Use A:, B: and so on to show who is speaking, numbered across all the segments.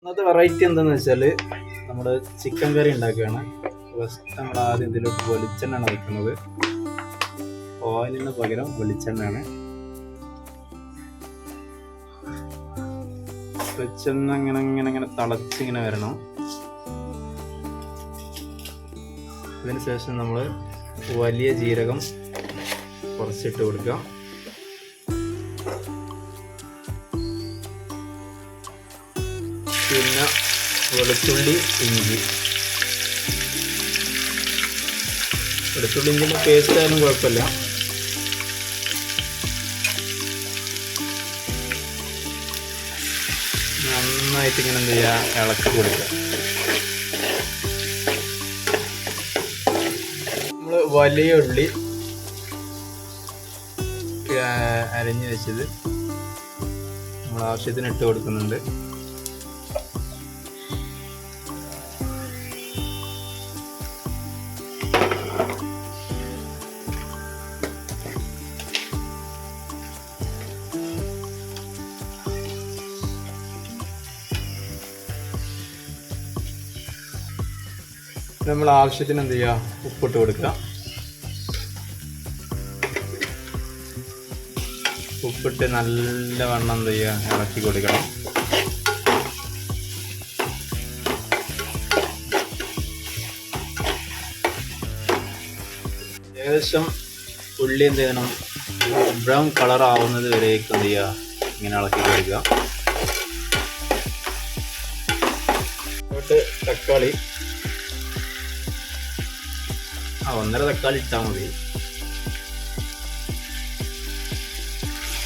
A: ഇന്നത്തെ വെറൈറ്റി എന്താണെന്ന് വെച്ചാൽ നമ്മൾ ചിക്കൻ കറി ഉണ്ടാക്കുകയാണ്. ഫസ്റ്റ് നമ്മൾ ആദ്യം ഇതിലോട്ട് വെളിച്ചെണ്ണയാണ് വയ്ക്കുന്നത്. ഓയിലിന് പകരം വെളിച്ചെണ്ണയാണ്. വെളിച്ചെണ്ണ ഇങ്ങനെ ഇങ്ങനെ ഇങ്ങനെ തിളച്ചിങ്ങനെ വരണം. അതിന് ശേഷം നമ്മൾ വലിയ ജീരകം കുറച്ചിട്ട് കൊടുക്കുക. പിന്നെ വെളുത്തുള്ളി ഇഞ്ചി ഇഞ്ചിൻ്റെ പേസ്റ്റ് ആയാലും കുഴപ്പമില്ല. നന്നായിട്ട് ഇങ്ങനെ എന്ത് ചെയ്യുക, ഇളക്കി കൊടുക്കുക. നമ്മൾ വലിയ ഉള്ളി അരിഞ്ഞ് വെച്ചത് നമ്മൾ ആവശ്യത്തിന് ഇട്ട് കൊടുക്കുന്നുണ്ട്. നമ്മൾ ആവശ്യത്തിന് എന്ത് ചെയ്യുക, ഉപ്പിട്ട് കൊടുക്കുക. ഉപ്പിട്ട് നല്ലവണ്ണം എന്ത് ചെയ്യുക, ഇളക്കി കൊടുക്കണം. ഏകദേശം ഉള്ളി എന്ത് ചെയ്യണം, ബ്രൗൺ കളർ ആവുന്നത് വരേക്ക് എന്ത് ചെയ്യുക, ഇങ്ങനെ ഇളക്കി കൊടുക്കുക. തക്കാളി 1.5 തക്കാളി ഇട്ടാൽ മതി.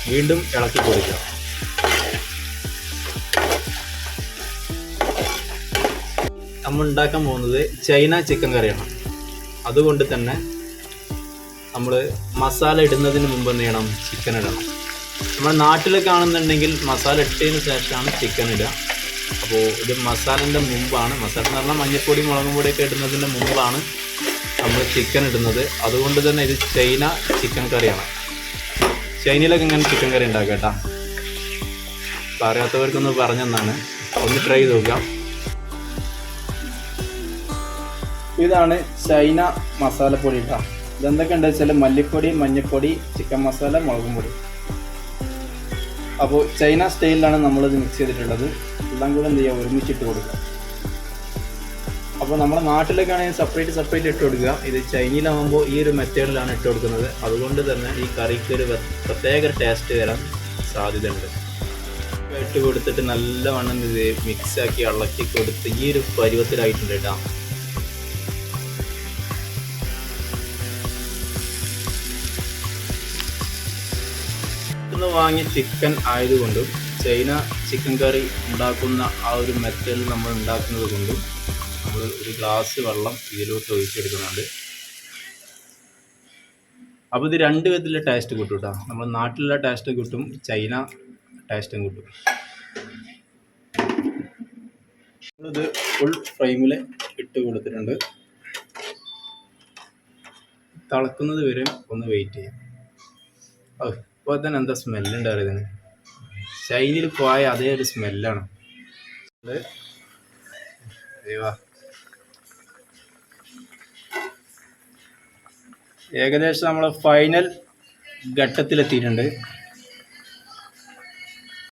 A: വീണ്ടും ഇളക്കി കൊടുക്കുക. നമ്മൾ ഉണ്ടാക്കാൻ പോകുന്നത് ചൈന ചിക്കൻ കറിയാണ്. അതുകൊണ്ട് തന്നെ നമ്മൾ മസാല ഇടുന്നതിന് മുമ്പ് എന്ത് ചെയ്യണം, ചിക്കൻ ഇടണം. നമ്മുടെ നാട്ടിലൊക്കെ ആണെന്നുണ്ടെങ്കിൽ മസാല ഇട്ടതിന് ശേഷമാണ് ചിക്കൻ ഇടുക. അപ്പോൾ ഇത് മസാലൻ്റെ മുമ്പാണ്. മസാല എന്ന് പറഞ്ഞാൽ മഞ്ഞൾപ്പൊടി മുളകും പൊടിയൊക്കെ ഇടുന്നതിൻ്റെ മുമ്പാണ് നമ്മൾ ചിക്കൻ ഇടുന്നത്. അതുകൊണ്ട് തന്നെ ഇത് ചൈന ചിക്കൻ കറിയാണ്. ചൈനയിലൊക്കെ ഇങ്ങനെ ചിക്കൻ കറി ഉണ്ടാക്കുക കേട്ടോ. അറിയാത്തവർക്കൊന്ന് പറഞ്ഞെന്നാണ്, ഒന്ന് ട്രൈ ചെയ്ത് നോക്കാം. ഇതാണ് ചൈന മസാലപ്പൊടി കേട്ടോ. ഇതെന്തൊക്കെ ഉണ്ട് വെച്ചാൽ മല്ലിപ്പൊടി, മഞ്ഞൾപ്പൊടി, ചിക്കൻ മസാല, മുളകും പൊടി. അപ്പോൾ ചൈന സ്റ്റൈലിലാണ് നമ്മളിത് മിക്സ് ചെയ്തിട്ടുള്ളത്. എല്ലാം കൂടെ എന്ത് ചെയ്യുക, ഒരുമിച്ചിട്ട് കൊടുക്കുക. അപ്പോൾ നമ്മുടെ നാട്ടിലൊക്കെ ആണെങ്കിൽ സെപ്പറേറ്റ് ഇട്ട് കൊടുക്കുക. ഇത് ചൈനയിലാകുമ്പോൾ ഈ ഒരു മെത്തേഡിലാണ് ഇട്ട് കൊടുക്കുന്നത്. അതുകൊണ്ട് തന്നെ ഈ കറിക്ക് ഒരു പ്രത്യേക ടേസ്റ്റ് വരാൻ സാധ്യതയുണ്ട്. ഇട്ട് കൊടുത്തിട്ട് നല്ലവണ്ണം ഇത് മിക്സാക്കി ഇളക്കി കൊടുത്ത് ഈ ഒരു പരുവത്തിലായിട്ടുണ്ട് കേട്ടോ. ഇന്ന് വാങ്ങിയ ചിക്കൻ ആയതുകൊണ്ടും ചൈന ചിക്കൻ കറി ഉണ്ടാക്കുന്ന ആ ഒരു മെത്തേഡിൽ നമ്മൾ ഉണ്ടാക്കുന്നത് കൊണ്ടും നമ്മൾ ഒരു ഗ്ലാസ് വെള്ളം ഇതിലോട്ട് ഒഴിച്ചെടുക്കുന്നുണ്ട്. അപ്പോൾ ഇത് രണ്ട് വിധത്തിലുള്ള ടേസ്റ്റ് കിട്ടും കേട്ടോ. നമ്മൾ നാട്ടിലുള്ള ടേസ്റ്റ് കിട്ടും, ചൈന ടേസ്റ്റും കിട്ടും. ഇത് ഫുൾ ഫ്ലെയിമിൽ ഇട്ട് കൊടുത്തിട്ടുണ്ട്. തിളക്കുന്നത് വരെ ഒന്ന് വെയിറ്റ് ചെയ്യാം. ഇപ്പോൾ തന്നെ എന്താ സ്മെല്ലുണ്ടാവും. ഇതിന് ചൈനയിൽ പോയ അതേ ഒരു സ്മെല്ലാണ്. ഏകദേശം നമ്മൾ ഫൈനൽ ഘട്ടത്തിലെത്തിയിട്ടുണ്ട്.